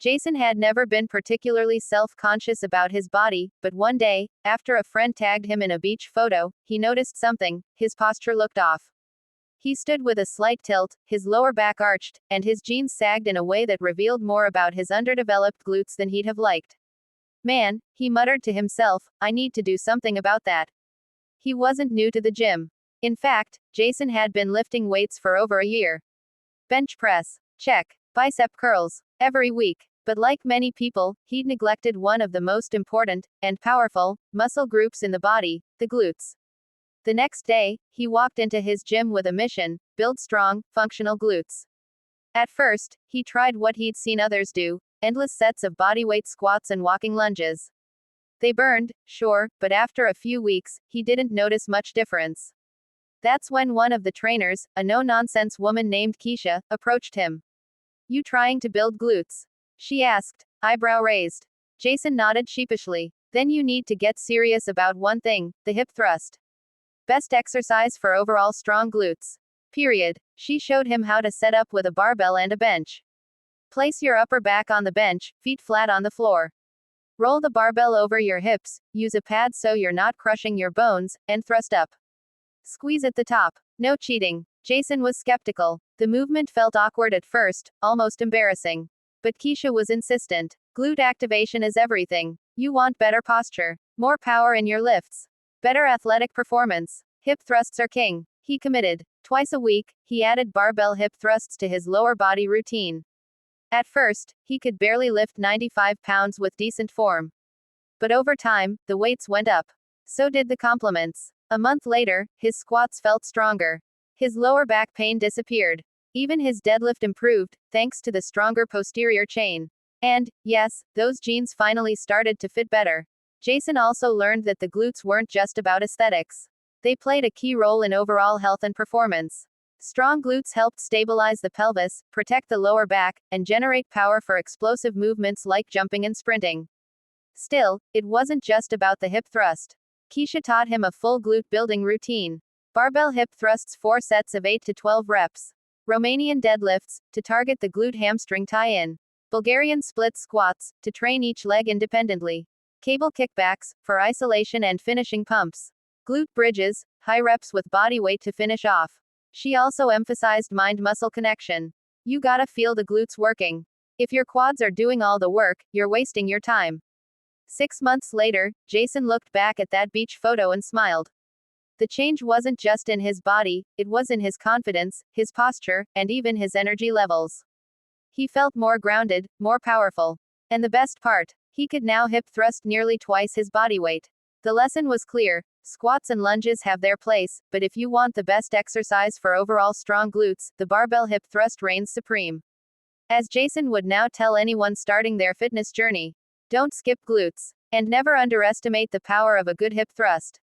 Jason had never been particularly self-conscious about his body, but one day, after a friend tagged him in a beach photo, he noticed something. His posture looked off. He stood with a slight tilt, his lower back arched, and his jeans sagged in a way that revealed more about his underdeveloped glutes than he'd have liked. Man, he muttered to himself, I need to do something about that. He wasn't new to the gym. In fact, Jason had been lifting weights for over a year. Bench press. Check. Bicep curls. Every week. But like many people, he'd neglected one of the most important, and powerful, muscle groups in the body, the glutes. The next day, he walked into his gym with a mission: build strong, functional glutes. At first, he tried what he'd seen others do: endless sets of bodyweight squats and walking lunges. They burned, sure, but after a few weeks, he didn't notice much difference. That's when one of the trainers, a no-nonsense woman named Keisha, approached him. You trying to build glutes? She asked, eyebrow raised. Jason nodded sheepishly. Then you need to get serious about one thing: the hip thrust. Best exercise for overall strong glutes. Period. She showed him how to set up with a barbell and a bench. Place your upper back on the bench, feet flat on the floor. Roll the barbell over your hips, use a pad so you're not crushing your bones, and thrust up. Squeeze at the top. No cheating. Jason was skeptical. The movement felt awkward at first, almost embarrassing. But Keisha was insistent. Glute activation is everything. You want better posture, more power in your lifts, better athletic performance. Hip thrusts are king. He committed. Twice a week, he added barbell hip thrusts to his lower body routine. At first, he could barely lift 95 pounds with decent form. But over time, the weights went up. So did the compliments. A month later, his squats felt stronger. His lower back pain disappeared. Even his deadlift improved, thanks to the stronger posterior chain. And, yes, those jeans finally started to fit better. Jason also learned that the glutes weren't just about aesthetics. They played a key role in overall health and performance. Strong glutes helped stabilize the pelvis, protect the lower back, and generate power for explosive movements like jumping and sprinting. Still, it wasn't just about the hip thrust. Keisha taught him a full glute building routine. Barbell hip thrusts 4 sets of 8 to 12 reps. Romanian deadlifts, to target the glute hamstring tie-in. Bulgarian split squats, to train each leg independently. Cable kickbacks, for isolation and finishing pumps. Glute bridges, high reps with body weight to finish off. She also emphasized mind-muscle connection. You gotta feel the glutes working. If your quads are doing all the work, you're wasting your time. 6 months later, Jason looked back at that beach photo and smiled. The change wasn't just in his body, it was in his confidence, his posture, and even his energy levels. He felt more grounded, more powerful. And the best part, he could now hip thrust nearly twice his body weight. The lesson was clear: squats and lunges have their place, but if you want the best exercise for overall strong glutes, the barbell hip thrust reigns supreme. As Jason would now tell anyone starting their fitness journey, don't skip glutes. And never underestimate the power of a good hip thrust.